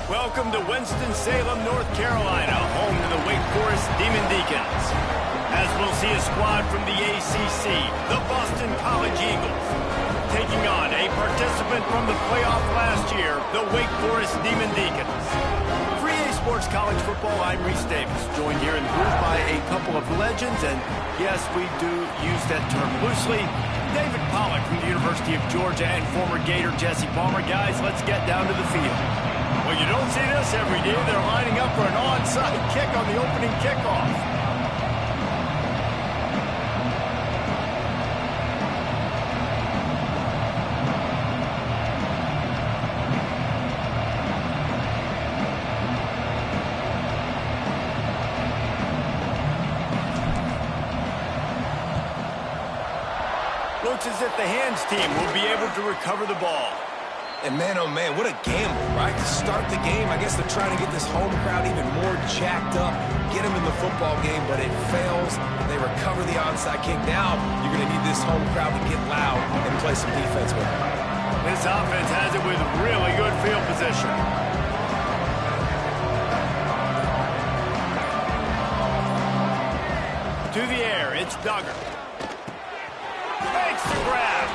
Welcome to Winston-Salem, North Carolina, home to the Wake Forest Demon Deacons. As we'll see a squad from the ACC, the Boston College Eagles, taking on a participant from the playoff last year, the Wake Forest Demon Deacons. For EA Sports College Football, I'm Reese Davis, joined here in the booth by a couple of legends, and yes, we do use that term loosely. David Pollack from the University of Georgia and former Gator Jesse Palmer. Guys, let's get down to the field. Well, you don't see this every day. They're lining up for an onside kick on the opening kickoff. Looks as if the hands team will be able to recover the ball. And man, oh man, what a gamble, right? To start the game, I guess they're trying to get this home crowd even more jacked up, get them in the football game, but it fails. They recover the onside kick. Now you're going to need this home crowd to get loud and play some defense with it. This offense has it with really good field position. To the air, it's Duggar. Makes the grab.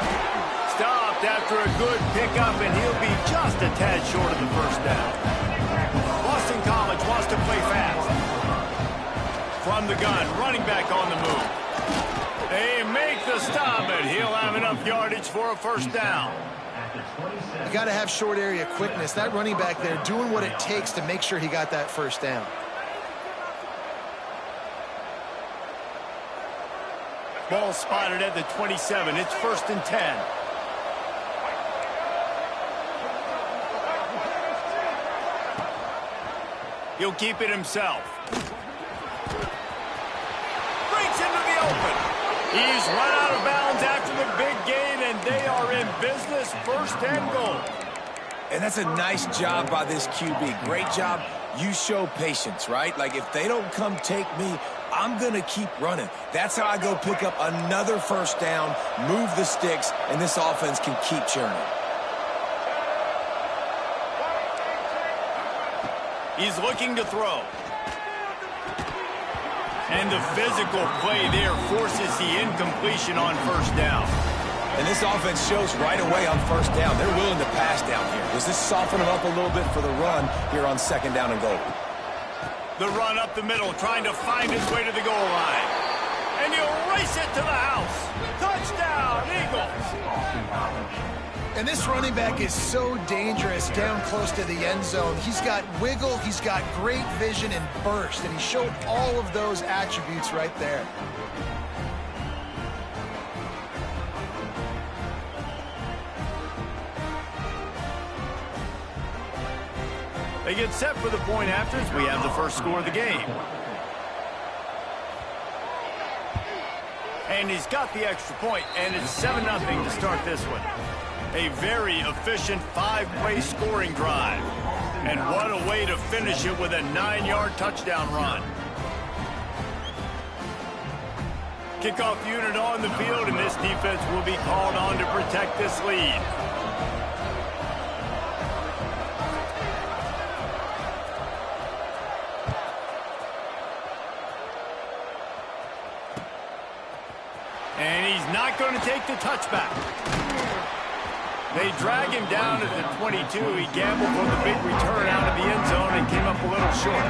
Stopped after a good pickup, and he'll be just a tad short of the first down. Boston College wants to play fast. From the gun, running back on the move. They make the stop, and he'll have enough yardage for a first down. You got to have short area quickness. That running back there doing what it takes to make sure he got that first down. Ball spotted at the 27. It's 1st and 10. He'll keep it himself. Breaks into the open. He's run out of bounds after the big gain, and they are in business. 1st and goal. And that's a nice job by this QB. Great job. You show patience, right? Like, if they don't come take me, I'm going to keep running. That's how I go pick up another first down, move the sticks, and this offense can keep churning. He's looking to throw. And the physical play there forces the incompletion on first down. And this offense shows right away on first down. They're willing to pass down here. Does this soften them up a little bit for the run here on 2nd down and goal? The run up the middle, trying to find his way to the goal line. And he'll race it to the house. Touchdown, Eagles. And this running back is so dangerous down close to the end zone. He's got wiggle, he's got great vision and burst, and he showed all of those attributes right there. They get set for the point afters. We have the first score of the game. And he's got the extra point, and it's 7-0 to start this one. A very efficient 5-play scoring drive. And what a way to finish it with a 9-yard touchdown run. Kickoff unit on the field, and this defense will be called on to protect this lead. And he's not going to take the touchback. They drag him down at the 22. He gambled for the big return out of the end zone and came up a little short.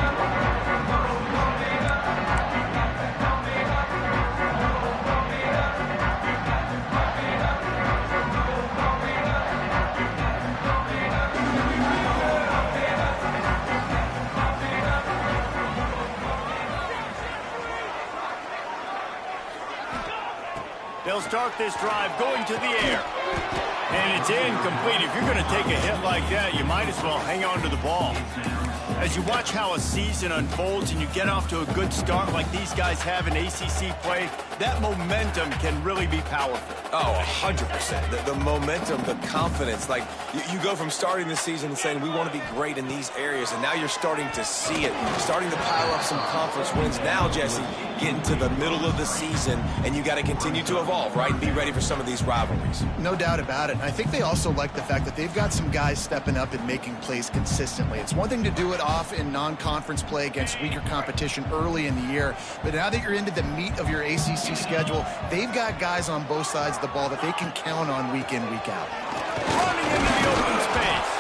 They'll start this drive going to the air. And it's incomplete. If you're going to take a hit like that, you might as well hang on to the ball. As you watch how a season unfolds and you get off to a good start like these guys have in ACC play, that momentum can really be powerful. Oh, 100%. The momentum, the confidence. Like, you go from starting the season and saying, we want to be great in these areas, and now you're starting to see it, starting to pile up some conference wins. Now, Jesse, getting to the middle of the season, and you got to continue to evolve, right, and be ready for some of these rivalries. No doubt about it. And I think they also like the fact that they've got some guys stepping up and making plays consistently. It's one thing to do it off in non-conference play against weaker competition early in the year, but now that you're into the meat of your ACC schedule, they've got guys on both sides of the ball that they can count on week in, week out. Running into the open space.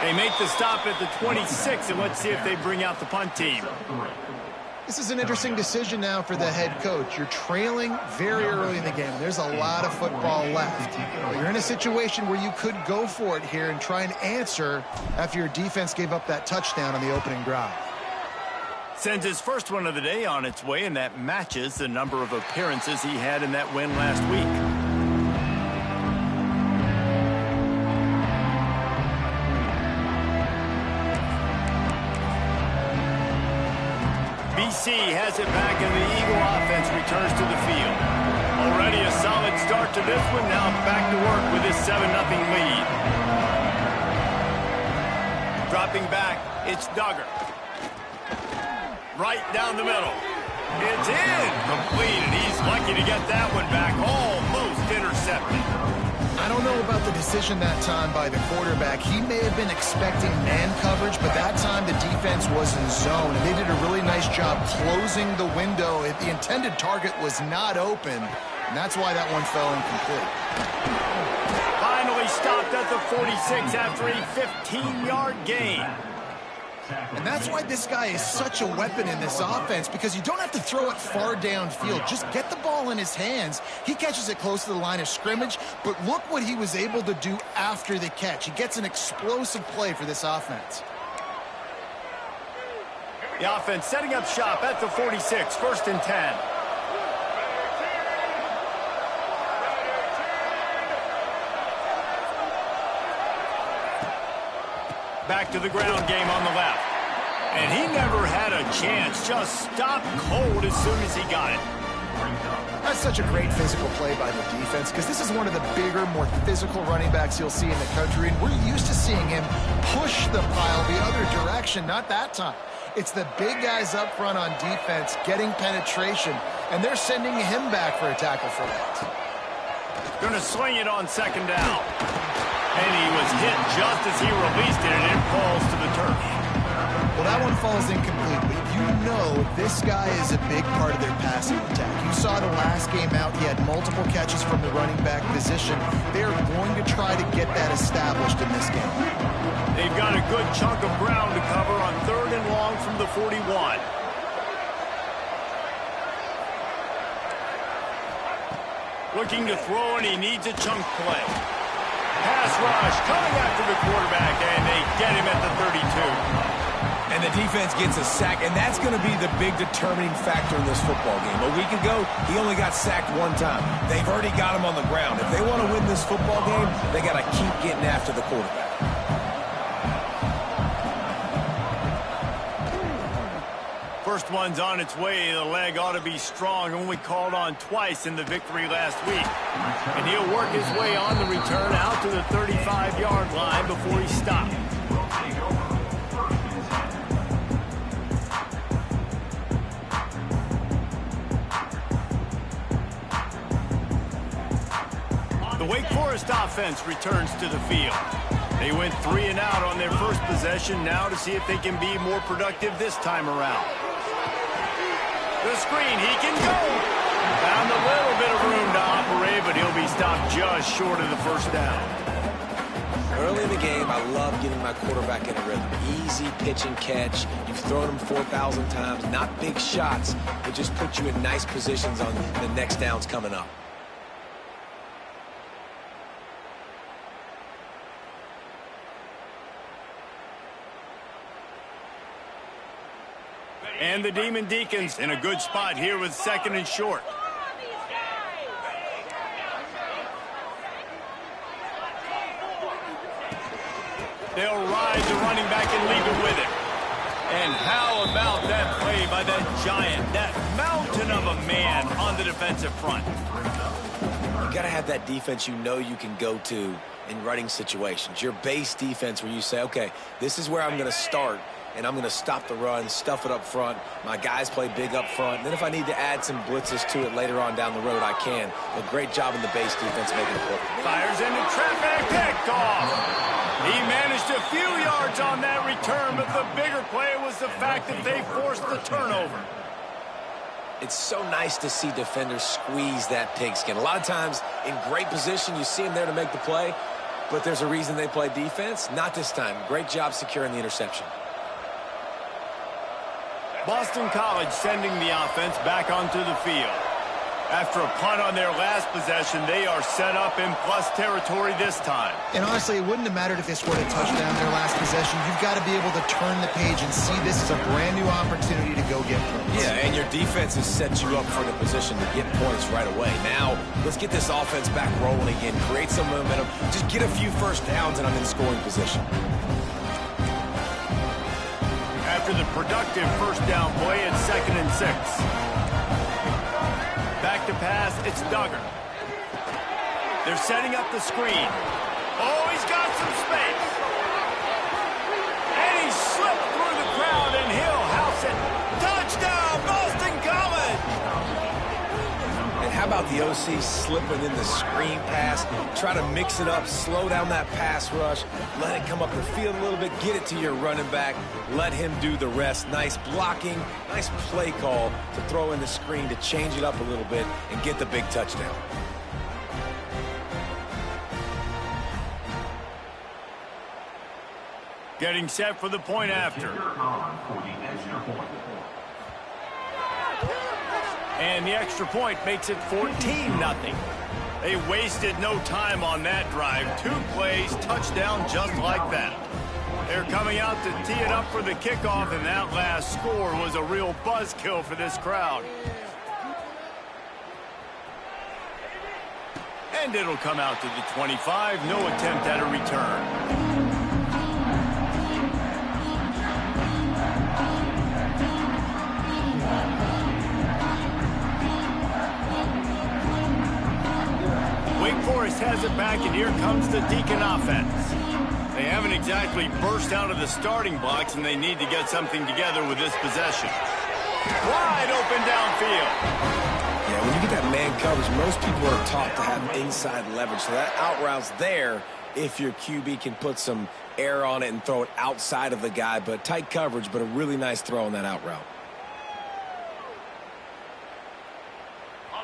They make the stop at the 26, and let's see if they bring out the punt team. This is an interesting decision now for the head coach. You're trailing very early in the game. There's a lot of football left. You're in a situation where you could go for it here and try and answer after your defense gave up that touchdown on the opening drive. Sends his first one of the day on its way, and that matches the number of appearances he had in that win last week. BC has it back, and the Eagle offense returns to the field. Already a solid start to this one. Now back to work with this 7-0 lead. Dropping back, it's Duggar. Right down the middle. It's in. Complete, and he's lucky to get that one back. Almost intercepted. I don't know about the decision that time by the quarterback. He may have been expecting man coverage, but that time the defense was in zone, and they did a really nice job closing the window. The intended target was not open, and that's why that one fell incomplete. Finally stopped at the 46 after a 15-yard gain. And that's why this guy is such a weapon in this offense, because you don't have to throw it far downfield. Just get the ball in his hands. He catches it close to the line of scrimmage, but look what he was able to do after the catch. He gets an explosive play for this offense. The offense setting up shop at the 46, 1st and 10. Back to the ground game on the left. And he never had a chance. Just stopped cold as soon as he got it. That's such a great physical play by the defense, because this is one of the bigger, more physical running backs you'll see in the country, and we're used to seeing him push the pile the other direction. Not that time. It's the big guys up front on defense getting penetration, and they're sending him back for a tackle for loss. Going to sling it on 2nd down. And he was hit just as he released it, and it falls to the turf. Well, that one falls incomplete, but you know this guy is a big part of their passing attack. You saw the last game out, he had multiple catches from the running back position. They're going to try to get that established in this game. They've got a good chunk of ground to cover on 3rd and long from the 41. Looking to throw, and he needs a chunk play. Pass rush coming after the quarterback, and they get him at the 32. And the defense gets a sack, and that's going to be the big determining factor in this football game. A week ago, he only got sacked one time. They've already got him on the ground. If they want to win this football game, they got to keep getting after the quarterback. First one's on its way. The leg ought to be strong. Only called on twice in the victory last week. And he'll work his way on the return out to the 35-yard line before he stopped. The Wake Forest offense returns to the field. They went 3 and out on their first possession, now to see if they can be more productive this time around. The screen, he can go. Found a little bit of room to operate, but he'll be stopped just short of the 1st down. Early in the game, I love getting my quarterback in a rhythm. Easy pitch and catch. You've thrown him 4,000 times. Not big shots, but just put you in nice positions on the next downs coming up. And the Demon Deacons in a good spot here with 2nd and short. They'll ride the running back and leave it with it. And how about that play by that giant, that mountain of a man on the defensive front? You got to have that defense you know you can go to in running situations. Your base defense where you say, okay, this is where I'm going to start, and I'm going to stop the run, stuff it up front. My guys play big up front. And then if I need to add some blitzes to it later on down the road, I can. But great job in the base defense making it work. Fires into traffic, picked off. He managed a few yards on that return, but the bigger play was the fact that they forced the turnover. It's so nice to see defenders squeeze that pigskin. A lot of times in great position, you see them there to make the play, but there's a reason they play defense. Not this time. Great job securing the interception. Boston College sending the offense back onto the field. After a punt on their last possession, they are set up in plus territory this time. And honestly, it wouldn't have mattered if they scored a touchdown their last possession. You've got to be able to turn the page and see this as a brand new opportunity to go get points. Yeah, and your defense has set you up for the position to get points right away. Now, let's get this offense back rolling again, create some momentum, just get a few first downs, and I'm in scoring position. After the productive first down play, it's 2nd and 6. Back to pass, it's Duggar. They're setting up the screen. Oh, he's got some space. And he slipped through the crowd, and he'll house it. Touchdown, Boston College! And how about the OC slipping in the screen pass? Try to mix it up, slow down that pass rush, let it come up the field a little bit, get it to your running back, let him do the rest. Nice blocking, nice play call to throw in the screen to change it up a little bit and get the big touchdown. Getting set for the point after. And the extra point makes it 14-0. They wasted no time on that drive. 2 plays, touchdown just like that. They're coming out to tee it up for the kickoff, and that last score was a real buzzkill for this crowd. And it'll come out to the 25. No attempt at a return. Wake Forest has it back, and here comes the Deacon offense. They haven't exactly burst out of the starting blocks, and they need to get something together with this possession. Wide open downfield. Yeah, when you get that man coverage, most people are taught to have inside leverage. So that out route's there if your QB can put some air on it and throw it outside of the guy. But tight coverage, but a really nice throw on that out route.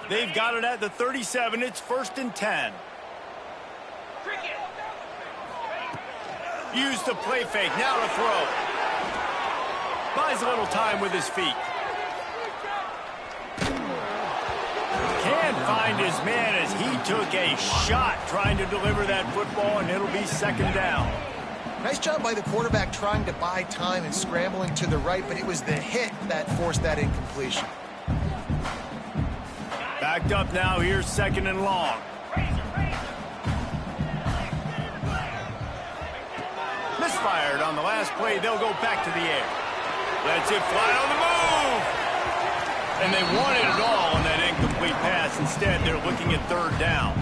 They've got it at the 37. It's 1st and 10. Use the play fake. Now to throw. Buys a little time with his feet. Can't find his man as he took a shot trying to deliver that football, and it'll be 2nd down. Nice job by the quarterback trying to buy time and scrambling to the right, but it was the hit that forced that incompletion. Backed up now. Here's 2nd and long. Misfired on the last play. They'll go back to the air. Lets it fly on the move. And they wanted it all on that incomplete pass. Instead, they're looking at 3rd down.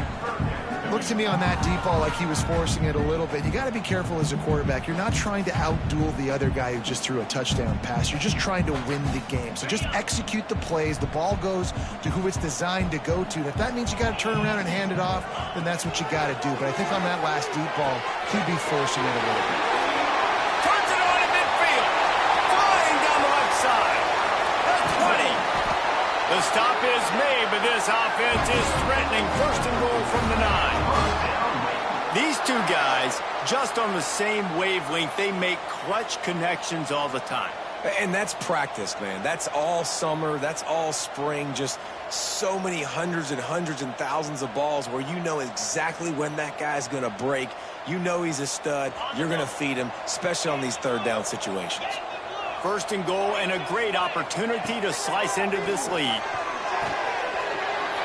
Looked to me on that deep ball like he was forcing it a little bit. You got to be careful as a quarterback. You're not trying to outduel the other guy who just threw a touchdown pass. You're just trying to win the game. So just execute the plays. The ball goes to who it's designed to go to. And if that means you got to turn around and hand it off, then that's what you got to do. But I think on that last deep ball, he'd be forcing it a little bit. Turns it on in midfield. Flying down the left side. The 20. The stop is made, but this offense is threatening 1st and goal from the 9. These two guys, just on the same wavelength, they make clutch connections all the time. And that's practice, man. That's all summer. That's all spring. Just so many hundreds and thousands of balls where you know exactly when that guy's going to break. You know he's a stud. You're going to feed him, especially on these 3rd down situations. 1st and goal, and a great opportunity to slice into this lead.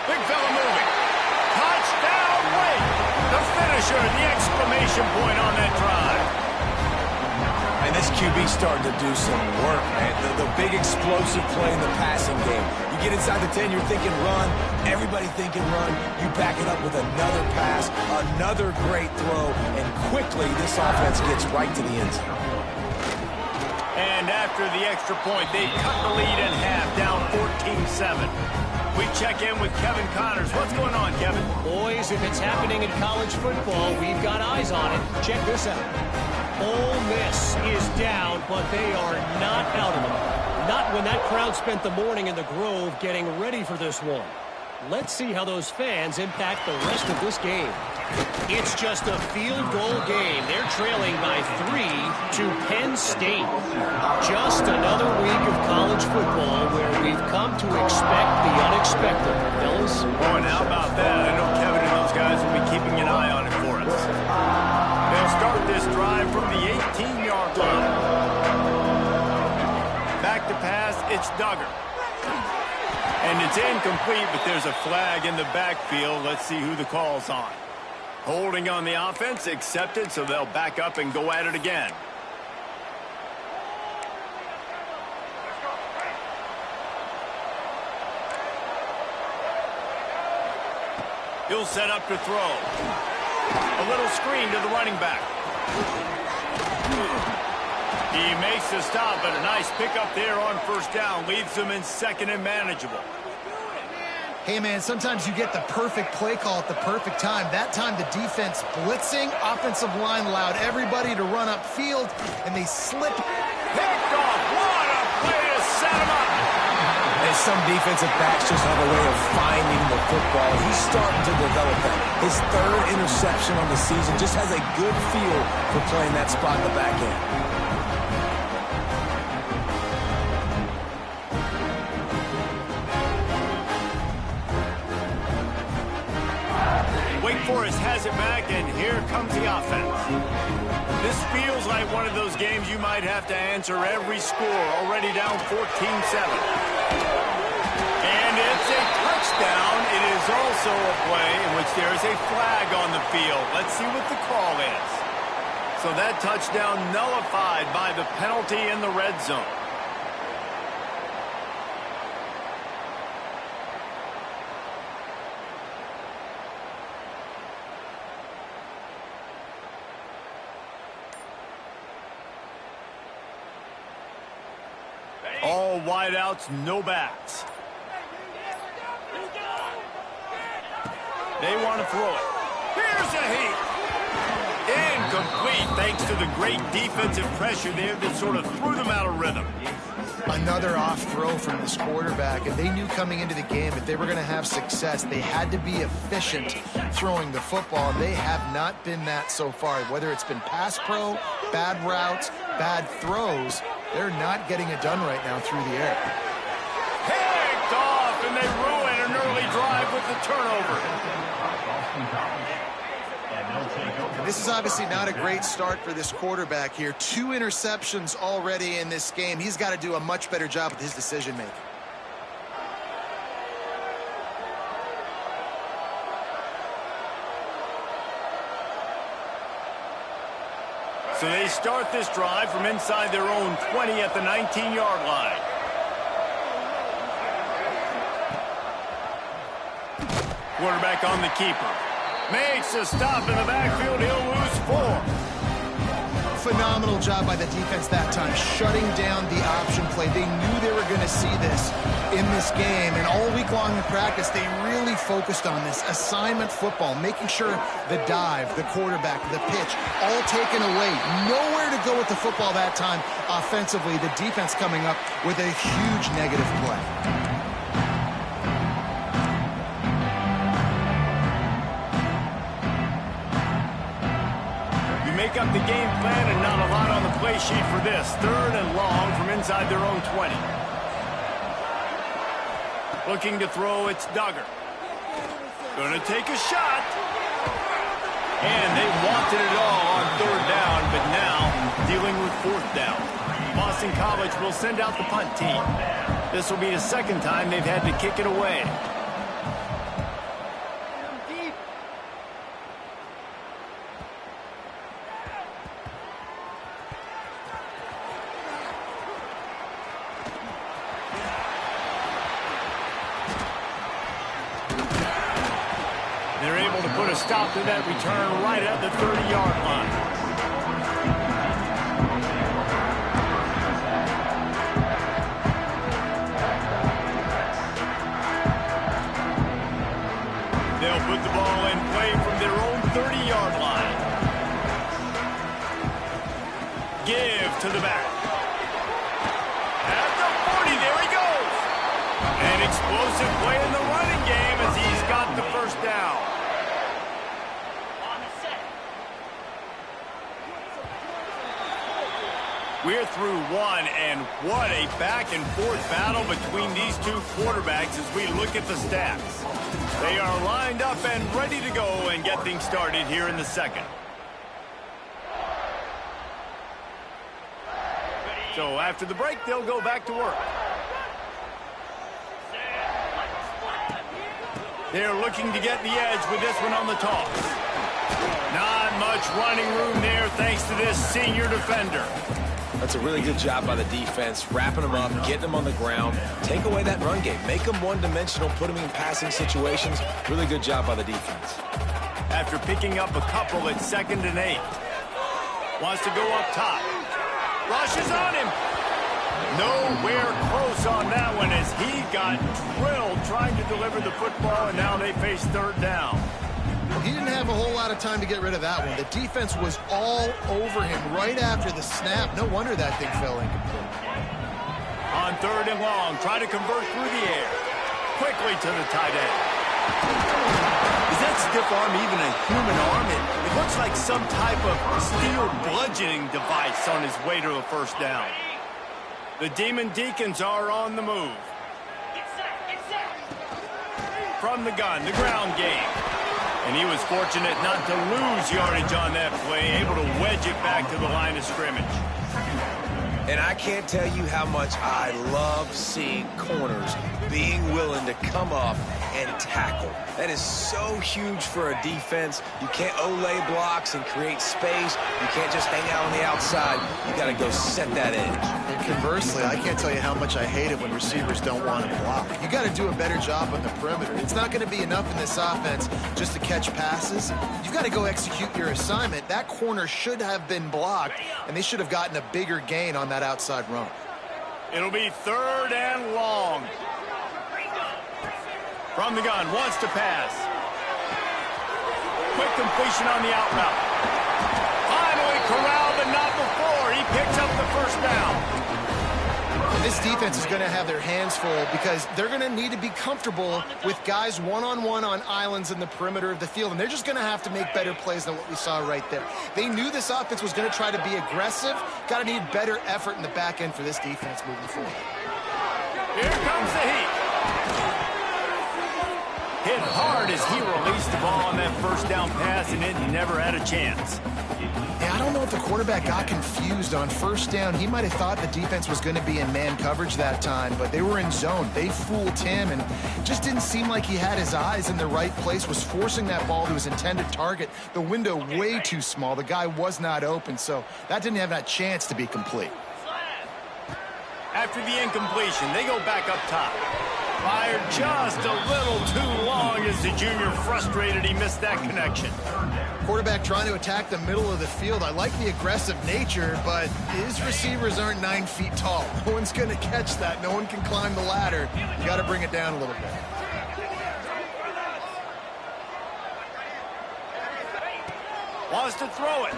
Big fella moving. Touchdown, Wake. The finisher, the exclamation point on that drive. And this QB starting to do some work, man. The big explosive play in the passing game. You get inside the 10, you're thinking run. Everybody thinking run. You back it up with another pass, another great throw, and quickly this offense gets right to the end zone. And after the extra point, they cut the lead in half, down 14-7. We check in with Kevin Connors. What's going on, Kevin? Boys, if it's happening in college football, we've got eyes on it. Check this out. Ole Miss is down, but they are not out of it. Not when that crowd spent the morning in the Grove getting ready for this one. Let's see how those fans impact the rest of this game. It's just a field goal game. They're trailing by 3 to Penn State. Just another week of college football where we've come to expect the unexpected. Fellas? Boy, and how about that? I know Kevin and those guys will be keeping an eye on it for us. They'll start this drive from the 18-yard line. Back to pass, it's Duggar. And it's incomplete, but there's a flag in the backfield. Let's see who the call's on. Holding on the offense, accepted, so they'll back up and go at it again. He'll set up to throw. A little screen to the running back. He makes the stop, but a nice pickup there on first down. Leaves them in second and manageable. Hey, man, sometimes you get the perfect play call at the perfect time. That time the defense blitzing, offensive line allowed everybody to run upfield, and they slip. Picked off. What a play to set him up. And some defensive backs just have a way of finding the football. He's starting to develop that. His third interception on the season just has a good feel for playing that spot in the back end. Wake Forest has it back, and here comes the offense. This feels like one of those games you might have to answer every score. Already down 14-7. And it's a touchdown. It is also a play in which there is a flag on the field. Let's see what the call is. So that touchdown nullified by the penalty in the red zone. All wideouts, no backs. They want to throw it. Here's a heat. Incomplete, thanks to the great defensive pressure there that sort of threw them out of rhythm. Another off throw from this quarterback, and they knew coming into the game if they were going to have success, they had to be efficient throwing the football, and they have not been that so far. Whether it's been pass pro, bad routes, bad throws, they're not getting it done right now through the air. Picked off, and they ruin an early drive with the turnover. And this is obviously not a great start for this quarterback here. 2 interceptions already in this game. He's got to do a much better job with his decision-making. So they start this drive from inside their own 20 at the 19-yard line. Quarterback on the keeper. Makes a stop in the backfield. He'll lose 4. Phenomenal job by the defense that time, shutting down the option play. They knew they were going to see this in this game, and all week long in practice, they really focused on this assignment football, making sure the dive, the quarterback, the pitch, all taken away. Nowhere to go with the football that time offensively. The defense coming up with a huge negative play. Make up the game plan and not a lot on the play sheet for this. 3rd and long from inside their own 20. Looking to throw, it's Duggar. Gonna take a shot. And they wanted it all on 3rd down, but now dealing with 4th down. Boston College will send out the punt team. This will be the 2nd time they've had to kick it away. stop to that return right at the 30-yard line. They'll put the ball in play from their own 30-yard line. Give to the back. At the 40, there he goes. An explosive play in the running game as he's got the first down. We're through one, and what a back-and-forth battle between these two quarterbacks as we look at the stats. They are lined up and ready to go and get things started here in the second. So after the break, they'll go back to work. They're looking to get the edge with this one on the toss. Not much running room there thanks to this senior defender. That's a really good job by the defense, wrapping them up, getting them on the ground, take away that run game, make them one-dimensional, put them in passing situations. Really good job by the defense. After picking up a couple at 2nd and 8. Wants to go up top. Rushes on him. Nowhere close on that one as he got drilled trying to deliver the football, and now they face 3rd down. He didn't have a whole lot of time to get rid of that one. The defense was all over him right after the snap. No wonder that thing fell incomplete. On 3rd and long, try to convert through the air. Quickly to the tight end. Is that stiff arm even a human arm? It looks like some type of steel bludgeoning device on his way to a first down. The Demon Deacons are on the move. From the gun, the ground game. And he was fortunate not to lose yardage on that play, able to wedge it back to the line of scrimmage. And I can't tell you how much I love seeing corners being willing to come up and tackle. That is so huge for a defense. You can't olay blocks and create space. You can't just hang out on the outside. You got to go set that edge. And conversely, I can't tell you how much I hate it when receivers don't want to block. You got to do a better job on the perimeter. It's not going to be enough in this offense just to catch passes. You've got to go execute your assignment. That corner should have been blocked, and they should have gotten a bigger gain on that outside run. It'll be 3rd and long. From the gun, wants to pass. Quick completion on the out route. Finally corralled, but not before. He picks up the first down. And this defense is going to have their hands full because they're going to need to be comfortable with guys one-on-one on islands in the perimeter of the field, and they're just going to have to make better plays than what we saw right there. They knew this offense was going to try to be aggressive. Got to need better effort in the back end for this defense moving forward. Here comes the heat. Hit hard as he released the ball on that first down pass, and it never had a chance. Yeah, I don't know if the quarterback got confused on first down. He might have thought the defense was going to be in man coverage that time, but they were in zone. They fooled him, and just didn't seem like he had his eyes in the right place, was forcing that ball to his intended target. The window way too small. The guy was not open, so that didn't have that chance to be complete. After the incompletion, they go back up top. Fired just a little too long as the junior frustrated he missed that connection. Quarterback trying to attack the middle of the field. I like the aggressive nature, but his receivers aren't 9 feet tall. No one's going to catch that. No one can climb the ladder. You got to bring it down a little bit. Wants to throw it.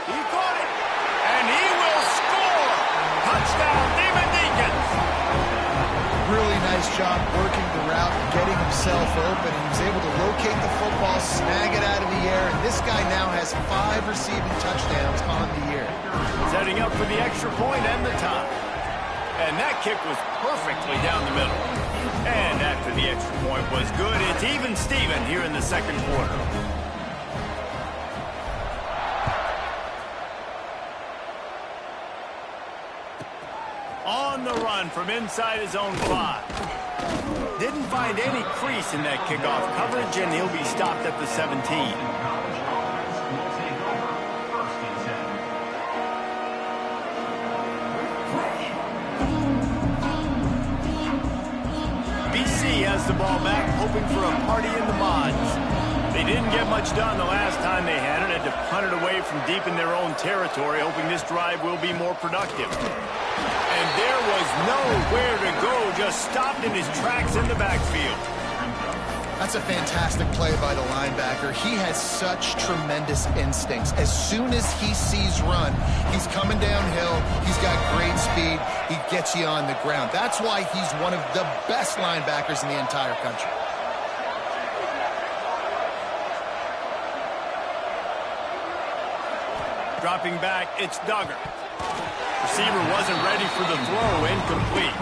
He caught it. And he will score. Touchdown, Demon Deacons. Really nice job working the route and getting himself open. He was able to locate the football, snag it out of the air, and this guy now has 5 receiving touchdowns on the year. Setting up for the extra point and the tie. And that kick was perfectly down the middle. And after the extra point was good, it's even Steven here in the second quarter. On the run from inside his own 5. Didn't find any crease in that kickoff coverage, and he'll be stopped at the 17. BC has the ball back, hoping for a party in the mods. They didn't get much done the last time they had it. Had to punt it away from deep in their own territory, hoping this drive will be more productive. And there was nowhere to go, just stopped in his tracks in the backfield. That's a fantastic play by the linebacker. He has such tremendous instincts. As soon as he sees run, he's coming downhill. He's got great speed. He gets you on the ground. That's why he's one of the best linebackers in the entire country. Dropping back, it's Duggar. Receiver wasn't ready for the throw, incomplete.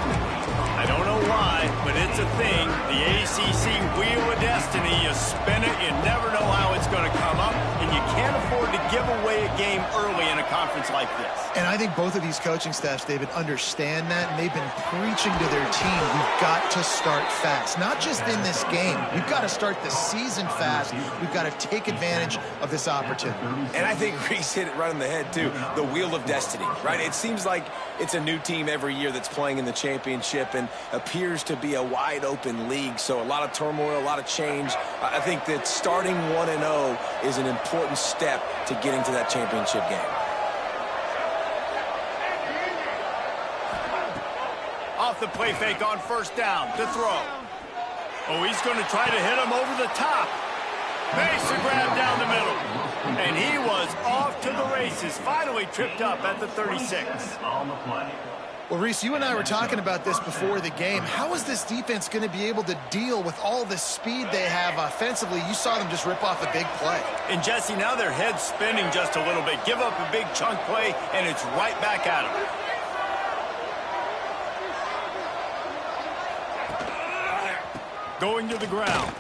I don't know why, but it's a thing. The ACC Wheel of Destiny, you spin it, you never know how it's going to come up, and you can't afford to give away a game early in a conference like this. And I think both of these coaching staffs, David, understand that, and they've been preaching to their team, we've got to start fast. Not just in this game. We've got to start the season fast. We've got to take advantage of this opportunity. And I think Reese hit it right on the head, too. The Wheel of Destiny, right? It seems like it's a new team every year that's playing in the championship and appears to be a wide-open league, so a lot of turmoil, a lot of change. I think that starting 1-0 is an important step to getting to that championship game. Off the play fake on first down to throw. Oh, he's going to try to hit him over the top. Makes a grab down the middle. And he was off to the races. Finally tripped up at the 36. Well, Reese, you and I were talking about this before the game. How is this defense going to be able to deal with all the speed they have offensively? You saw them just rip off a big play. And, Jesse, now their head's spinning just a little bit. Give up a big chunk play, and it's right back at them. Going to the ground.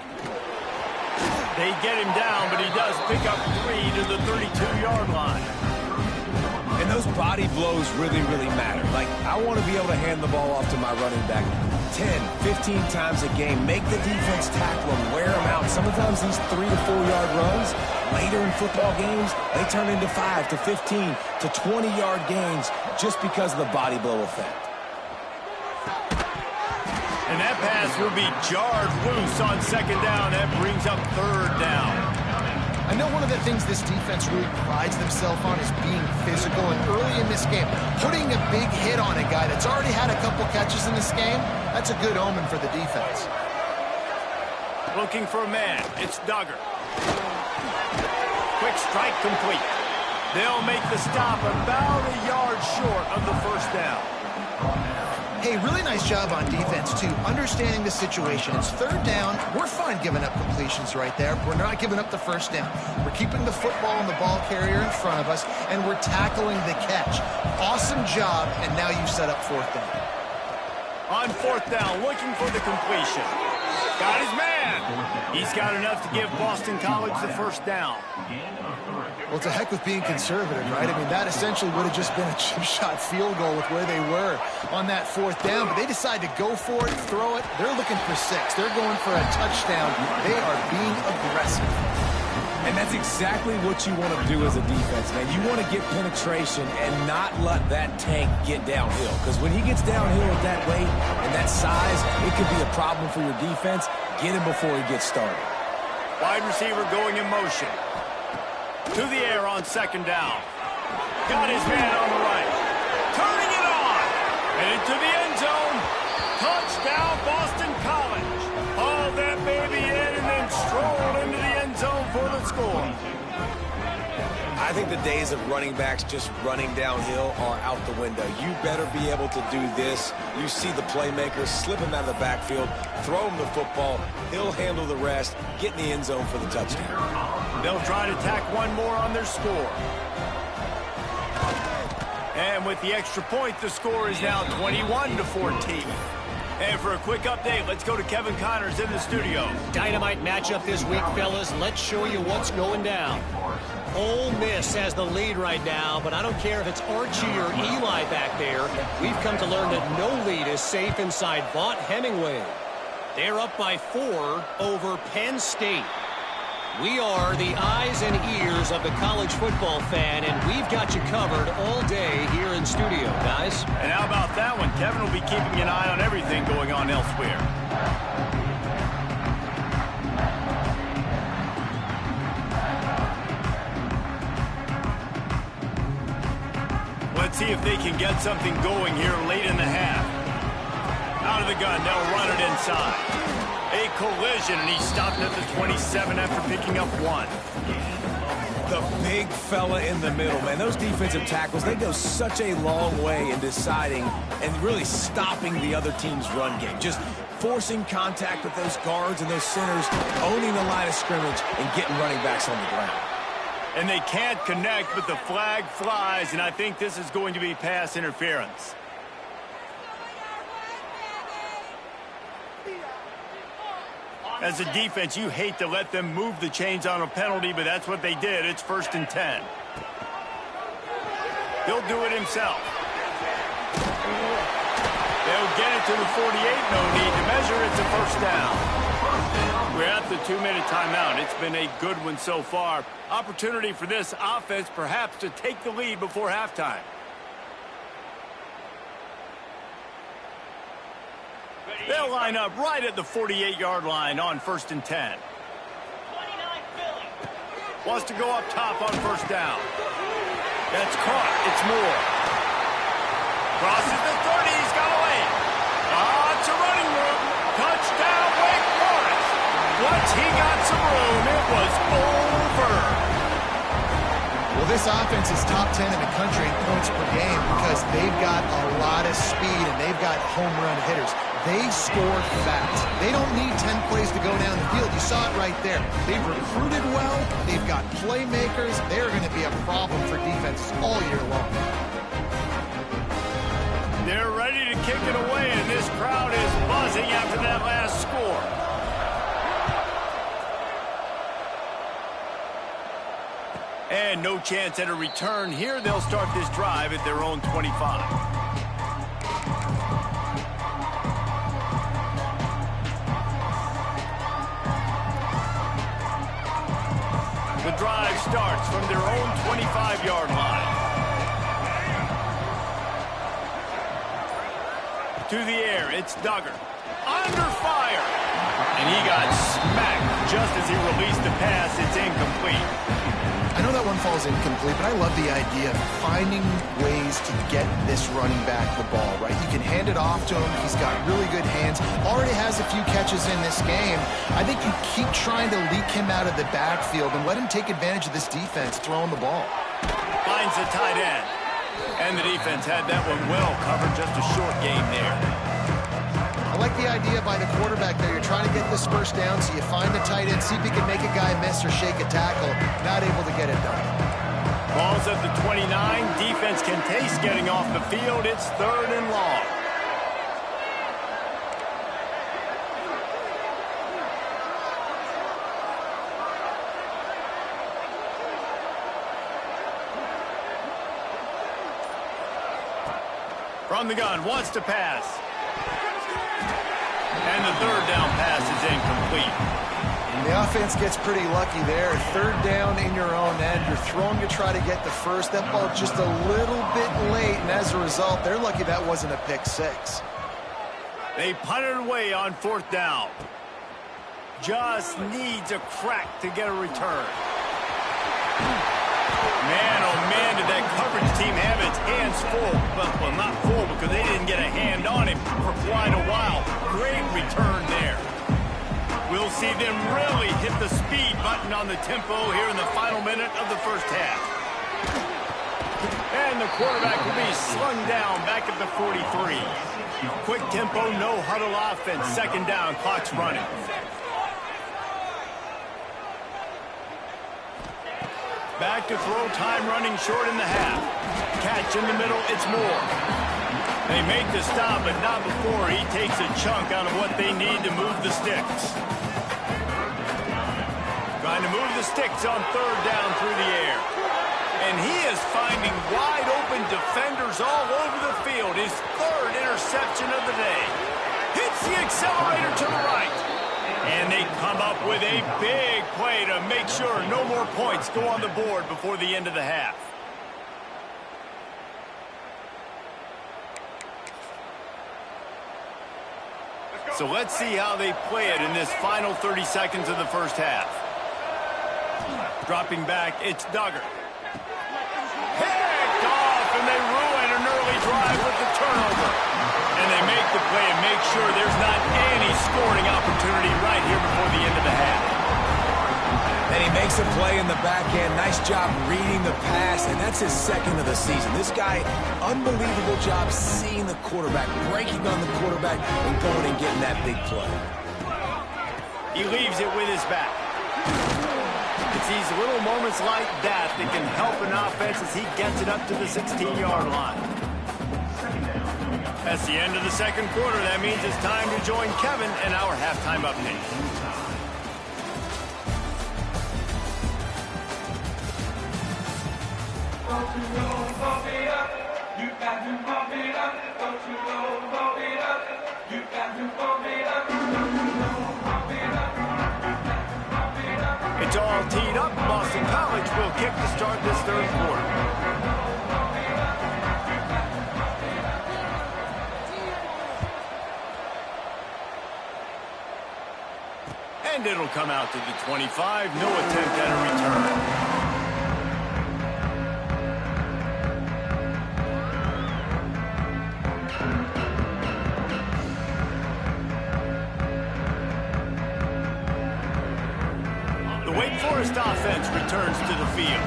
They get him down, but he does pick up 3 to the 32-yard line. And those body blows really, really matter. Like, I want to be able to hand the ball off to my running back 10, 15 times a game. Make the defense tackle him, wear him out. Sometimes these 3 to 4 yard runs, later in football games, they turn into 5 to 15 to 20-yard gains just because of the body blow effect. And that pass will be jarred loose on second down. That brings up third down. I know one of the things this defense really prides themselves on is being physical, and early in this game, putting a big hit on a guy that's already had a couple catches in this game, that's a good omen for the defense. Looking for a man. It's Duggar. Quick strike complete. They'll make the stop about a yard short of the first down. Hey, really nice job on defense, too, understanding the situation. It's third down. We're fine giving up completions right there. We're not giving up the first down. We're keeping the football and the ball carrier in front of us, and we're tackling the catch. Awesome job, and now you've set up fourth down. On fourth down, looking for the completion. Got his man. He's got enough to give Boston College the first down. Well, it's a heck with being conservative, right? I mean, that essentially would have just been a chip shot field goal with where they were on that fourth down, but they decide to go for it, throw it. They're looking for 6. They're going for a touchdown. They are being aggressive. And that's exactly what you want to do as a defense, man. You want to get penetration and not let that tank get downhill, because when he gets downhill at that weight and that size, it could be a problem for your defense. Get him before he gets started. Wide receiver going in motion. To the air on second down. Got his man on the right. Turning it on. And into the end zone. Touchdown, Boston College. Hauled that baby in and then strolled into the end zone for the score. I think the days of running backs just running downhill are out the window. You better be able to do this. You see the playmakers slip him out of the backfield, throw him the football, he'll handle the rest, get in the end zone for the touchdown. They'll try to tack one more on their score. And with the extra point, the score is now 21-14. And for a quick update, let's go to Kevin Connors in the studio. Dynamite matchup this week, fellas. Let's show you what's going down. Ole Miss has the lead right now, but I don't care if it's Archie or Eli back there. We've come to learn that no lead is safe inside Vaught Hemingway. They're up by 4 over Penn State. We are the eyes and ears of the college football fan, and we've got you covered all day here in studio, guys. And how about that one? Kevin will be keeping an eye on everything going on elsewhere. Let's see if they can get something going here late in the half. Out of the gun, they'll run it inside. A collision, and he stopped at the 27 after picking up 1. The big fella in the middle, man. Those defensive tackles, they go such a long way in deciding and really stopping the other team's run game. Just forcing contact with those guards and those centers, owning the line of scrimmage, and getting running backs on the ground. And they can't connect, but the flag flies, and I think this is going to be pass interference. As a defense, you hate to let them move the chains on a penalty, but that's what they did. It's 1st and 10. He'll do it himself. They'll get it to the 48. No need to measure. It's a 1st down. We're at the 2-minute timeout. It's been a good one so far. Opportunity for this offense perhaps to take the lead before halftime. They'll line up right at the 48-yard line on 1st and 10. Wants to go up top on 1st down. That's caught. It's Moore. Crosses the 30. He's got away. It's a running room. Touchdown, Wake Forest. Once he got some room, it was over. Well, this offense is top 10 in the country in points per game because they've got a lot of speed and they've got home run hitters. They score fast. They don't need 10 plays to go down the field. You saw it right there. They've recruited well. They've got playmakers. They're going to be a problem for defenses all year long. They're ready to kick it away, and this crowd is buzzing after that last score. And no chance at a return here. They'll start this drive at their own 25. The drive starts from their own 25-yard line. To the air, it's Duggar. Under fire! And he got smacked just as he released the pass. It's incomplete. I know that one falls incomplete, but I love the idea of finding ways to get this running back the ball, right? You can hand it off to him. He's got really good hands. Already has a few catches in this game. I think you keep trying to leak him out of the backfield and let him take advantage of this defense throwing the ball. Finds the tight end. And the defense had that one well covered. Just a short game there. I like the idea by the quarterback there. You're trying to get this 1st down, so you find the tight end, see if he can make a guy miss or shake a tackle. Not able to get it done. Ball's at the 29. Defense can taste getting off the field. It's 3rd and long. From the gun, wants to pass. And the 3rd down pass is incomplete. And the offense gets pretty lucky there. 3rd down in your own end. You're throwing to try to get the 1st. That ball just a little bit late, and as a result, they're lucky that wasn't a pick 6. They punted away on 4th down. Just needs a crack to get a return. Man, oh man, did that coverage team have its hands full. Well, not full because they didn't get a hand on him for quite a while. Great return there. We'll see them really hit the speed button on the tempo here in the final minute of the 1st half. And the quarterback will be slung down back at the 43. Quick tempo, no huddle offense. 2nd down, clock's running. Back to throw, time running short in the half. Catch in the middle, it's Moore. They make the stop, but not before he takes a chunk out of what they need to move the sticks. Trying to move the sticks on 3rd down through the air. And he is finding wide open defenders all over the field. His 3rd interception of the day. Hits the accelerator to the right. And they come up with a big play to make sure no more points go on the board before the end of the half. So let's see how they play it in this final 30 seconds of the 1st half. Dropping back, it's Duggar. Picked off, and they ruin drive with the turnover. And they make the play and make sure there's not any scoring opportunity right here before the end of the half. And he makes a play in the back end. Nice job reading the pass, and that's his second of the season. This guy, unbelievable job seeing the quarterback, breaking on the quarterback, and going and getting that big play. He leaves it with his back. It's these little moments like that that can help an offense as he gets it up to the 16-yard line. That's the end of the second quarter. That means it's time to join Kevin in our halftime update. Don't you know, pump it up. You got to pump it up. Don't you know, pump it up. You got to pump it up. Don't you know, pump it up. Pump it up. It's all teed up. Boston College will kick to start this third quarter. And it'll come out to the 25. No attempt at a return. Offense returns to the field.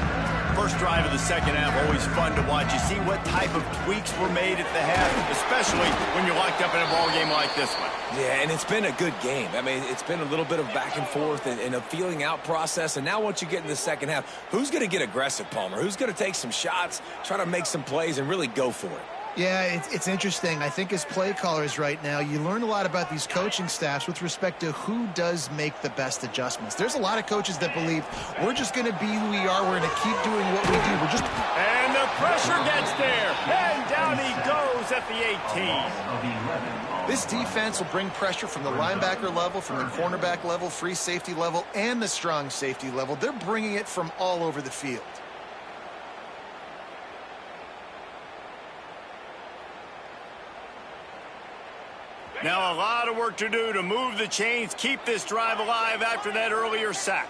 First drive of the second half, always fun to watch. You see what type of tweaks were made at the half, especially when you're locked up in a ball game like this one. Yeah, and it's been a good game. I mean, it's been a little bit of back and forth and a feeling out process. And now once you get in the second half, who's going to get aggressive, Palmer? Who's going to take some shots, try to make some plays, and really go for it? Yeah, it's interesting. I think as play callers right now, you learn a lot about these coaching staffs with respect to who does make the best adjustments. There's a lot of coaches that believe we're just going to be who we are. We're going to keep doing what we do. And the pressure gets there. And down he goes at the 18. This defense will bring pressure from the linebacker level, from the cornerback level, free safety level, and the strong safety level. They're bringing it from all over the field. Now a lot of work to do to move the chains, keep this drive alive after that earlier sack.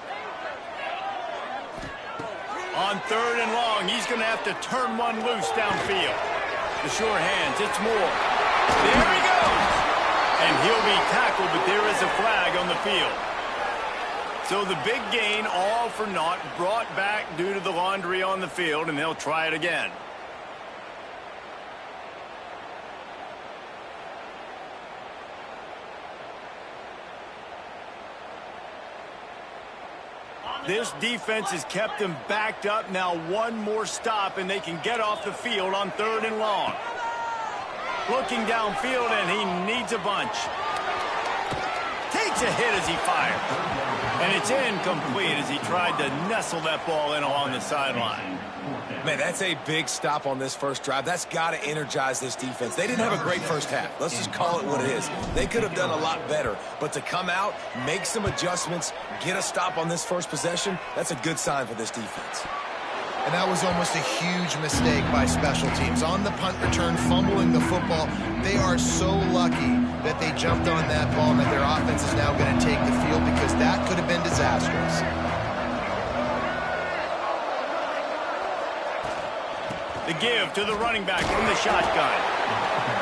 On third and long, he's going to have to turn one loose downfield. The sure hands, it's Moore. There he goes! And he'll be tackled, but there is a flag on the field. So the big gain, all for naught, brought back due to the laundry on the field, and they'll try it again. This defense has kept them backed up. Now one more stop, and they can get off the field on third and long. Looking downfield, and he needs a bunch. Takes a hit as he fires. And it's incomplete as he tried to nestle that ball in along the sideline. Man, that's a big stop on this first drive. That's got to energize this defense. They didn't have a great first half. Let's just call it what it is. They could have done a lot better. But to come out, make some adjustments, get a stop on this first possession, that's a good sign for this defense. And that was almost a huge mistake by special teams. On the punt return, fumbling the football. They are so lucky that they jumped on that ball and that their offense is now going to take the field, because that could have been disastrous. The give to the running back from the shotgun.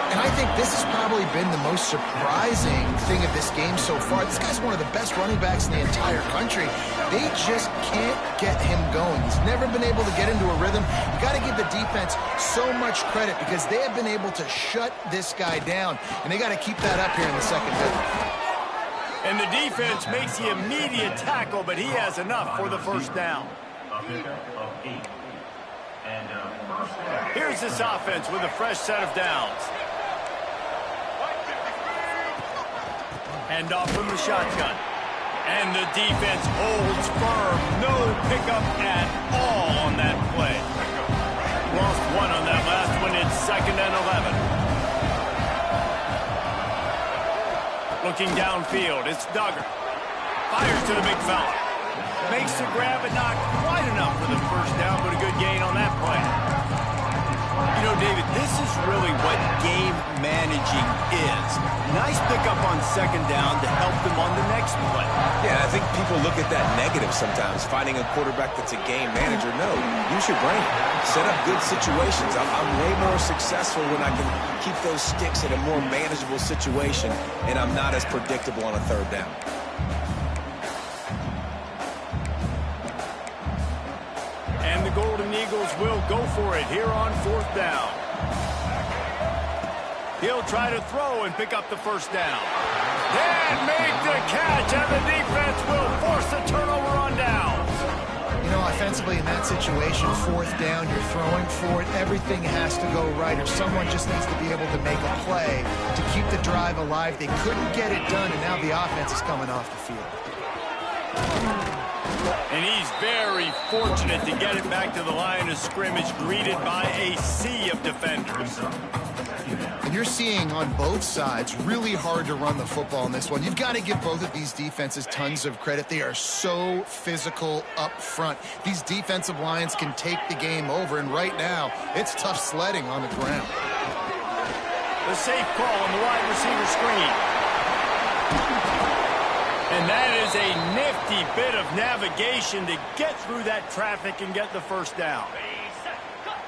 And I think this has probably been the most surprising thing of this game so far. This guy's one of the best running backs in the entire country. They just can't get him going. He's never been able to get into a rhythm. You got to give the defense so much credit, because they have been able to shut this guy down, and they got to keep that up here in the second half. And the defense makes the immediate tackle, but he has enough for the first down. Here's this offense with a fresh set of downs. Hand off from the shotgun. And the defense holds firm. No pickup at all on that play. Lost one on that last one. It's 2nd and 11. Looking downfield, it's Duggar. Fires to the big fella. Makes the grab, but not quite enough for the first down, but a good gain on that play. You know, David, this is really what game managing is. Nice pickup on second down to help them on the next play. Yeah, I think people look at that negative sometimes, finding a quarterback that's a game manager. No, use your brain. Set up good situations. I'm way more successful when I can keep those sticks in a more manageable situation, and I'm not as predictable on a third down. And the Golden Eagles will go for it here on fourth down. He'll try to throw and pick up the first down. And make the catch, and the defense will force a turnover on downs. You know, offensively in that situation, fourth down, you're throwing for it. Everything has to go right, or someone just needs to be able to make a play to keep the drive alive. They couldn't get it done, and now the offense is coming off the field. And he's very fortunate to get it back to the line of scrimmage, greeted by a sea of defenders. And you're seeing on both sides really hard to run the football in this one. You've got to give both of these defenses tons of credit. They are so physical up front. These defensive lines can take the game over, and right now it's tough sledding on the ground. The safe call on the wide receiver screen. And that is a nifty bit of navigation to get through that traffic and get the first down.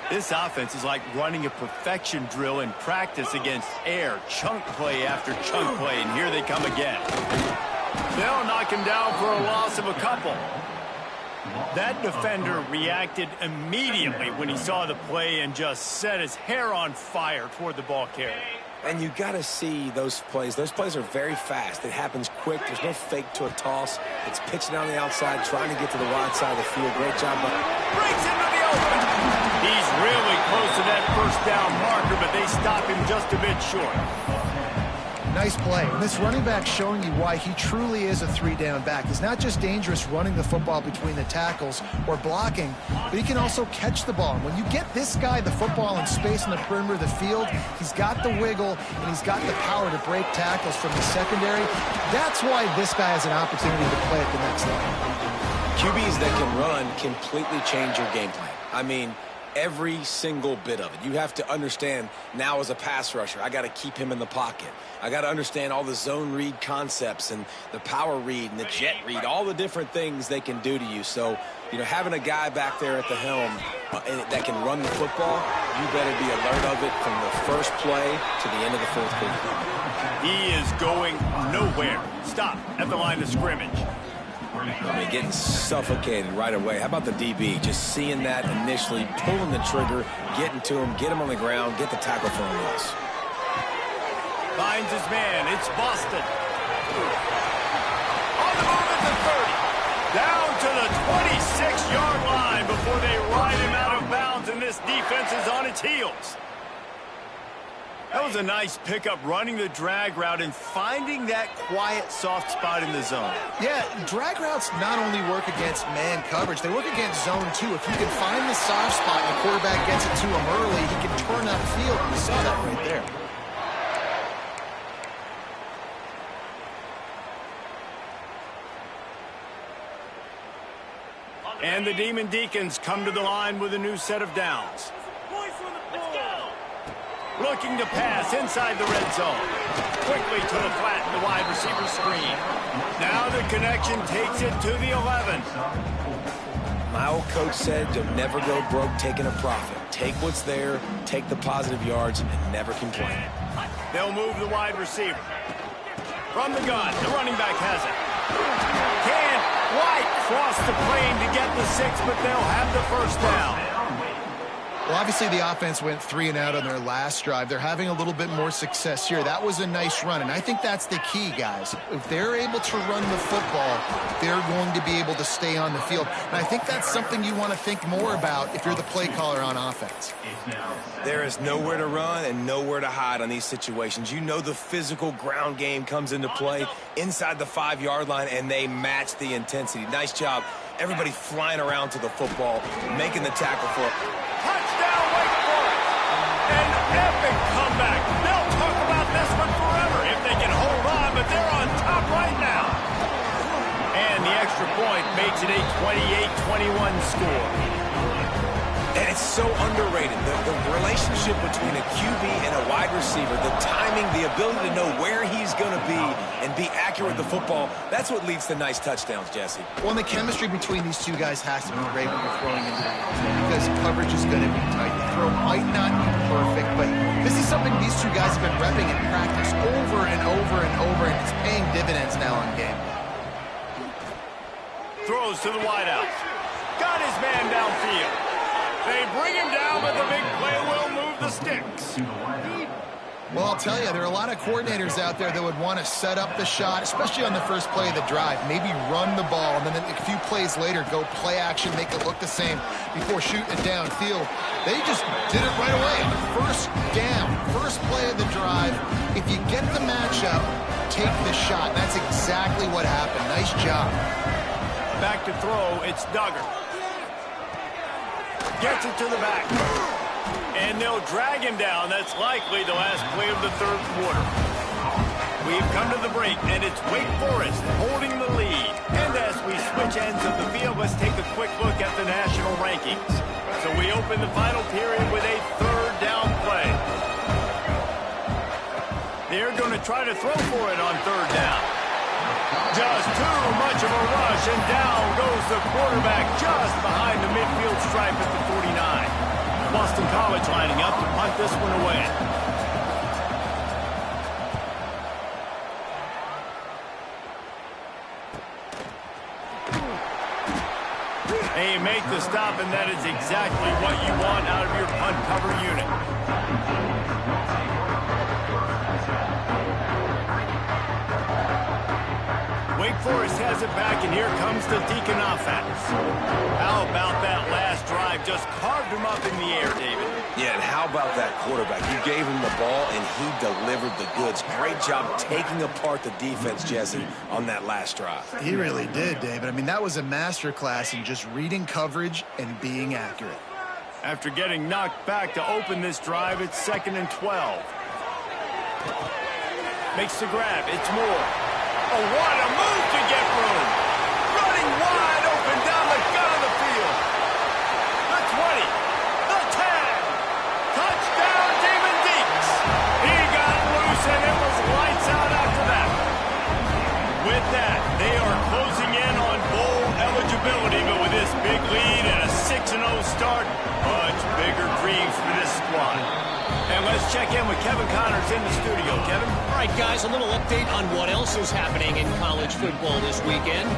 This offense is like running a perfection drill in practice against air. Chunk play after chunk play, and here they come again. They'll knock him down for a loss of a couple. That defender reacted immediately when he saw the play and just set his hair on fire toward the ball carrier. And you got to see those plays. Those plays are very fast. It happens quick. There's no fake to a toss. It's pitching down the outside, trying to get to the wide side of the field. Great job. Breaks into the open. He's really close to that first down marker, but they stop him just a bit short. Nice play. And this running back showing you why he truly is a three-down back. He's not just dangerous running the football between the tackles or blocking, but he can also catch the ball. And when you get this guy the football in space in the perimeter of the field, he's got the wiggle and he's got the power to break tackles from the secondary. That's why this guy has an opportunity to play at the next level. QBs that can run completely change your game plan. I mean, every single bit of it. You have to understand now as a pass rusher, I got to keep him in the pocket. I got to understand all the zone read concepts and the power read and the jet read, all the different things they can do to you. So, you know, having a guy back there at the helm that can run the football, you better be alert of it from the first play to the end of the fourth quarter. He is going nowhere. Stop at the line of scrimmage. I mean, getting suffocated right away. How about the DB? Just seeing that initially, pulling the trigger, getting to him, get him on the ground, get the tackle for a loss. Finds his man. It's Boston. On the move at the 30. Down to the 26-yard line before they ride him out of bounds, and this defense is on its heels. That was a nice pickup, running the drag route and finding that quiet, soft spot in the zone. Yeah, drag routes not only work against man coverage, they work against zone too. If you can find the soft spot and the quarterback gets it to him early, he can turn upfield. You saw that right there. And the Demon Deacons come to the line with a new set of downs. Looking to pass inside the red zone. Quickly to the flat in the wide receiver screen. Now the connection takes it to the 11. My old coach said you'll never go broke taking a profit. Take what's there, take the positive yards, and never complain. They'll move the wide receiver. From the gun, the running back has it. Can't quite cross the plane to get the 6, but they'll have the first down. Well, obviously the offense went 3 and out on their last drive. They're having a little bit more success here. That was a nice run, and I think that's the key, guys. If they're able to run the football, they're going to be able to stay on the field. And I think that's something you want to think more about if you're the play caller on offense. There is nowhere to run and nowhere to hide on these situations. You know the physical ground game comes into play inside the 5-yard line, and they match the intensity. Nice job. Everybody flying around to the football, making the tackle for it. Touchdown, Wake Forest! An epic comeback. They'll talk about this one forever if they can hold on, but they're on top right now. And the extra point makes it a 28-21 score. And it's so underrated. The relationship relationship between a QB and a wide receiver, the timing, the ability to know where he's going to be and be accurate with the football, that's what leads to nice touchdowns, Jesse. Well, and the chemistry between these two guys has to be great when you're throwing into the end zone because coverage is going to be tight. The throw might not be perfect, but this is something these two guys have been repping in practice over and over and over, and it's paying dividends now on game. Throws to the wideout. Got his man downfield. They bring him down, but the big play will move the sticks. Well, I'll tell you, there are a lot of coordinators out there that would want to set up the shot, especially on the first play of the drive, maybe run the ball, and then a few plays later go play action, make it look the same before shooting it downfield. They just did it right away on the first down, first play of the drive. If you get the matchup, take the shot. That's exactly what happened. Nice job. Back to throw, it's Duggar. Gets it to the back. And they'll drag him down. That's likely the last play of the third quarter. We've come to the break, and it's Wake Forest holding the lead. And as we switch ends of the field, let's take a quick look at the national rankings. So we open the final period with a third down play. They're going to try to throw for it on third down. Just too much of a rush, and down goes the quarterback just behind the midfield stripe at the 49. Boston College lining up to punt this one away. They make the stop, and that is exactly what you want out of your punt cover unit. Wake Forest has it back, and here comes the Deacon offense. How about that last drive? Just carved him up in the air, David. Yeah, and how about that quarterback? You gave him the ball, and he delivered the goods. Great job taking apart the defense, Jesse, on that last drive. He really did, David. I mean, that was a masterclass in just reading coverage and being accurate. After getting knocked back to open this drive, it's 2nd and 12. Makes the grab. It's Moore. Oh, what a move to get room. Running wide open down the gut of the field. The 20. The 10. Touchdown, Demon Deeks. He got loose, and it was lights out after that. With that, they are closing in on bowl eligibility, but with this big lead and a 6-0 start, much bigger dreams for this squad. And let's check in with Kevin Connors in the studio. Kevin? All right, guys, a little update on what else is happening in college football this weekend.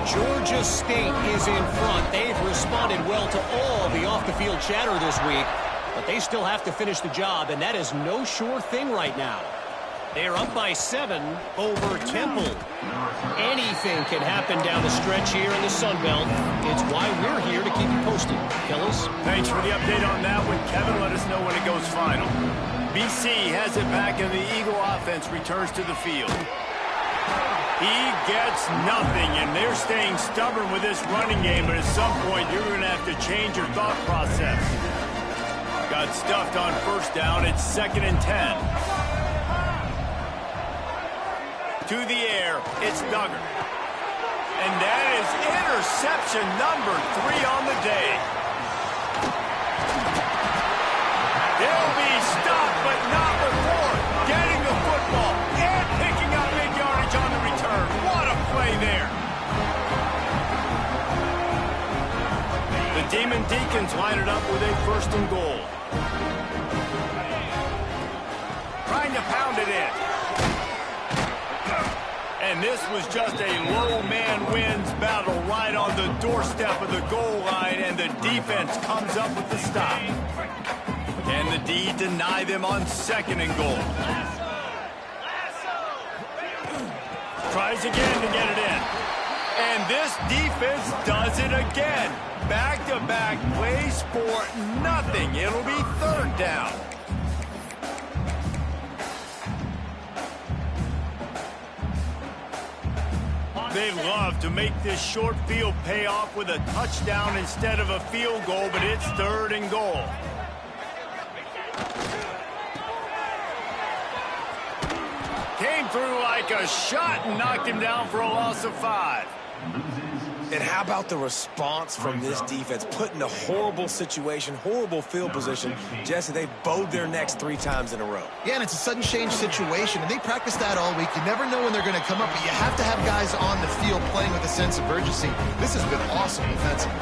Georgia State is in front. They've responded well to all the off-the-field chatter this week, but they still have to finish the job, and that is no sure thing right now. They're up by 7 over Temple. Anything can happen down the stretch here in the Sun Belt. It's why we're here to keep you posted. Kellis? Thanks for the update on that one, Kevin. Let us know when it goes final. BC has it back, and the Eagle offense returns to the field. He gets nothing, and they're staying stubborn with this running game, but at some point you're going to have to change your thought process. Got stuffed on first down. It's 2nd and 10. To the air, it's Duggar. And that is interception number 3 on the day. They'll be stopped, but not before getting the football and picking up mid-yardage on the return. What a play there. The Demon Deacons line it up with a 1st and goal. Trying to pound it in. And this was just a low man wins battle right on the doorstep of the goal line, and the defense comes up with the stop. Can the D deny them on 2nd and goal? Tries again to get it in. And this defense does it again. Back-to-back plays for nothing. It'll be 3rd down. They'd love to make this short field pay off with a touchdown instead of a field goal, but it's 3rd and goal. Came through like a shot and knocked him down for a loss of 5. And how about the response from this defense? Put in a horrible situation, horrible field position. Jesse, they bowed their necks 3 times in a row. Yeah, and it's a sudden change situation, and they practice that all week. You never know when they're going to come up, but you have to have guys on the field playing with a sense of urgency. This has been awesome defensively.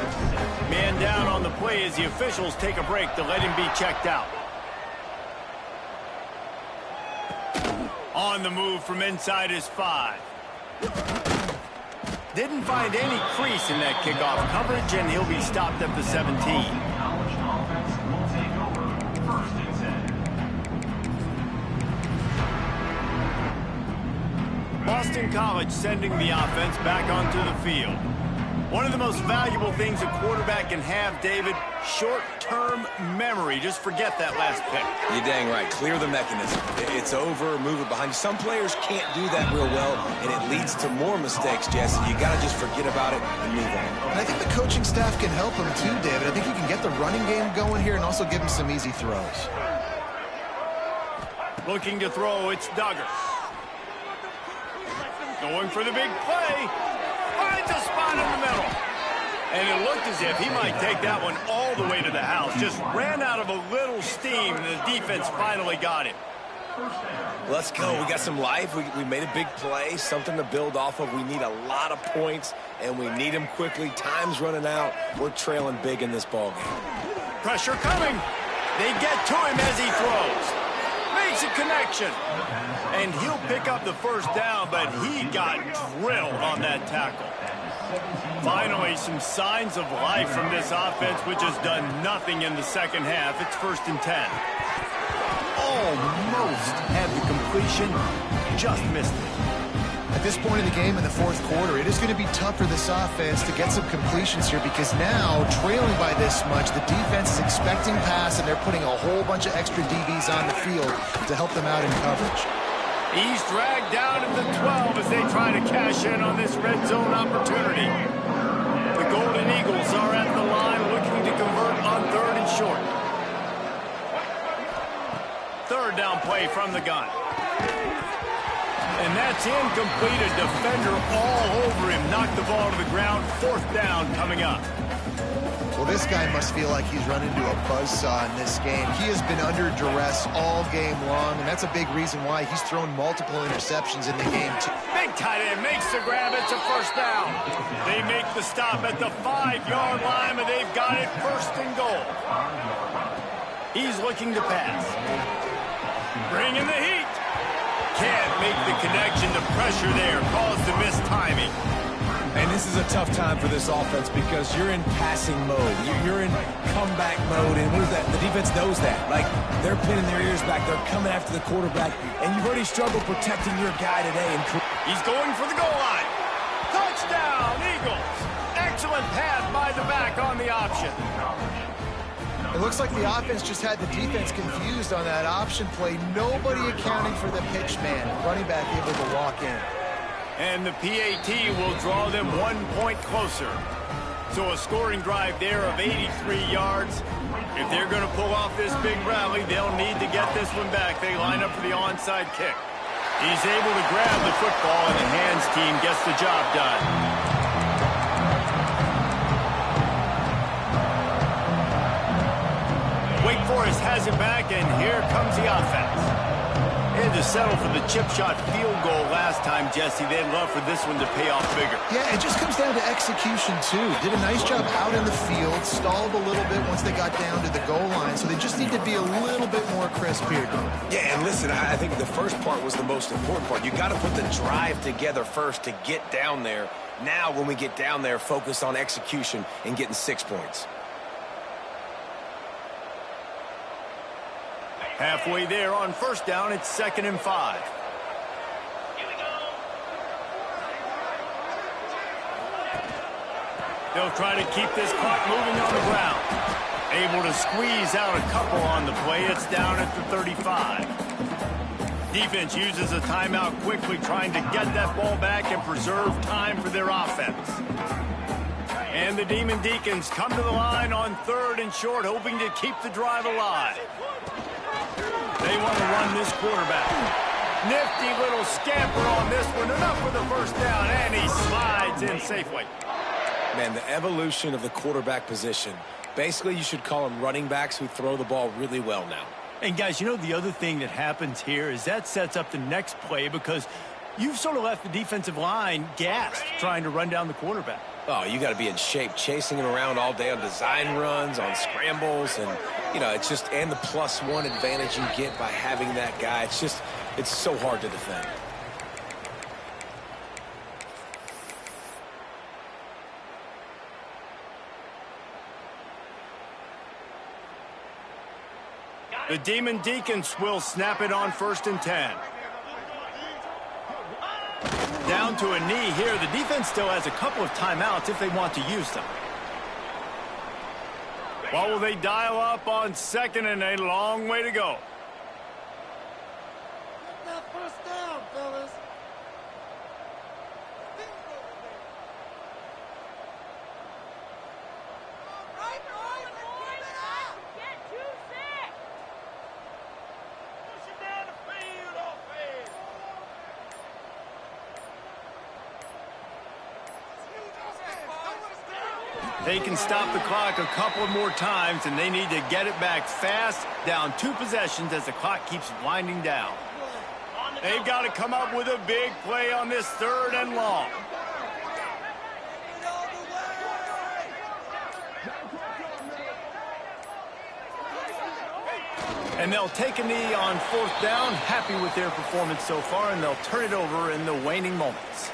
Man down on the play as the officials take a break to let him be checked out. On the move from inside his 5. Didn't find any crease in that kickoff coverage, and he'll be stopped at the 17. College offense will take over 1st and 10. Boston College sending the offense back onto the field. One of the most valuable things a quarterback can have, David, short-term memory. Just forget that last pick. You're dang right. Clear the mechanism. It's over, move it behind you. Some players can't do that real well, and it leads to more mistakes, Jesse. You got to just forget about it and move on. And I think the coaching staff can help him too, David. I think he can get the running game going here and also give him some easy throws. Looking to throw, it's Duggar. Going for the big play. Finds a spot in the middle. And it looked as if he might take that one all the way to the house. Just ran out of a little steam, and the defense finally got him. Let's go. We got some life. We made a big play, something to build off of. We need a lot of points, and we need them quickly. Time's running out. We're trailing big in this ball game. Pressure coming. They get to him as he throws. Makes a connection. And he'll pick up the first down, but he got drilled on that tackle. Finally, some signs of life from this offense, which has done nothing in the second half. It's 1st and 10. Almost had the completion, just missed it. At this point in the game in the 4th quarter, it is going to be tough for this offense to get some completions here because now, trailing by this much, the defense is expecting pass, and they're putting a whole bunch of extra DBs on the field to help them out in coverage. He's dragged down at the 12 as they try to cash in on this red zone opportunity. The Golden Eagles are at the line looking to convert on 3rd and short. 3rd down play from the gun. And that's incomplete. A defender all over him. Knocked the ball to the ground. 4th down coming up. Well, this guy must feel like he's run into a buzzsaw in this game. He has been under duress all game long, and that's a big reason why he's thrown multiple interceptions in the game, too. Big tight end makes the grab. It's a 1st down. They make the stop at the 5-yard line, and they've got it 1st and goal. He's looking to pass. Bringing the heat. Can't make the connection. The pressure there caused the missed timing. And this is a tough time for this offense because you're in passing mode. You're in comeback mode, and what is that? The defense knows that. Like, they're pinning their ears back. They're coming after the quarterback, and you've already struggled protecting your guy today. He's going for the goal line. Touchdown, Eagles. Excellent pass by the back on the option. It looks like the offense just had the defense confused on that option play. Nobody accounting for the pitch man. Running back able to walk in. And the PAT will draw them 1 point closer. So a scoring drive there of 83 yards. If they're going to pull off this big rally, they'll need to get this one back. They line up for the onside kick. He's able to grab the football, and the hands team gets the job done. Wake Forest has it back, and here comes the offense. They had to settle for the chip shot field goal last time, Jesse. They'd love for this one to pay off bigger. Yeah, it just comes down to execution, too. Did a nice job out in the field, stalled a little bit once they got down to the goal line, so they just need to be a little bit more crisp here. Yeah, and listen, I think the first part was the most important part. You got to put the drive together first to get down there. Now, when we get down there, focus on execution and getting 6 points. Halfway there on 1st down, it's 2nd and 5. They'll try to keep this clock moving on the ground. Able to squeeze out a couple on the play. It's down at the 35. Defense uses a timeout quickly, trying to get that ball back and preserve time for their offense. And the Demon Deacons come to the line on 3rd and short, hoping to keep the drive alive. They want to run this quarterback. Nifty little scamper on this one. Enough for the 1st down, and he slides in safely. Man, the evolution of the quarterback position. Basically, you should call them running backs who throw the ball really well now. And guys, you know the other thing that happens here is that sets up the next play because you've sort of left the defensive line gassed trying to run down the quarterback. Oh, you got to be in shape, chasing him around all day on design runs, on scrambles, and, it's just, and the +1 advantage you get by having that guy. It's so hard to defend. The Demon Deacons will snap it on 1st and 10. Down to a knee here. The defense still has a couple of timeouts if they want to use them. What will they dial up on 2nd and a long way to go? Get that first down, fellas. They can stop the clock a couple more times, and they need to get it back fast, down 2 possessions as the clock keeps winding down. They've got to come up with a big play on this 3rd and long. And they'll take a knee on 4th down, happy with their performance so far, and they'll turn it over in the waning moments.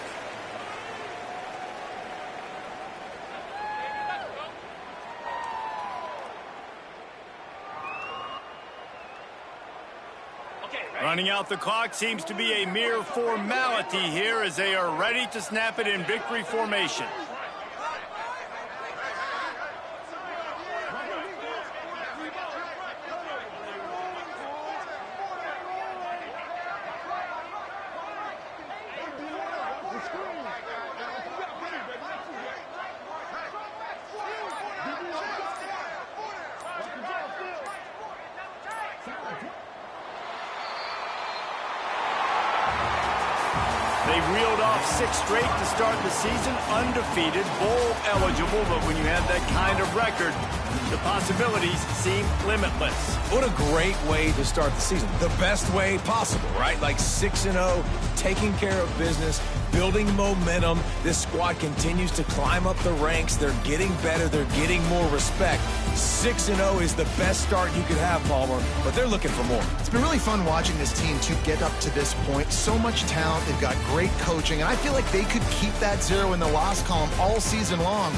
Running out the clock seems to be a mere formality here as they are ready to snap it in victory formation. They reeled off 6 straight to start the season, undefeated, bowl eligible, but when you have that kind of record, the possibilities seem limitless. What a great way to start the season. The best way possible, right? Like 6-0, taking care of business, building momentum. This squad continues to climb up the ranks. They're getting better. They're getting more respect. 6-0 is the best start you could have, Palmer, but they're looking for more. It's been really fun watching this team to get up to this point. So much talent. They've got great coaching, and I feel like they could keep that 0 in the loss column all season long.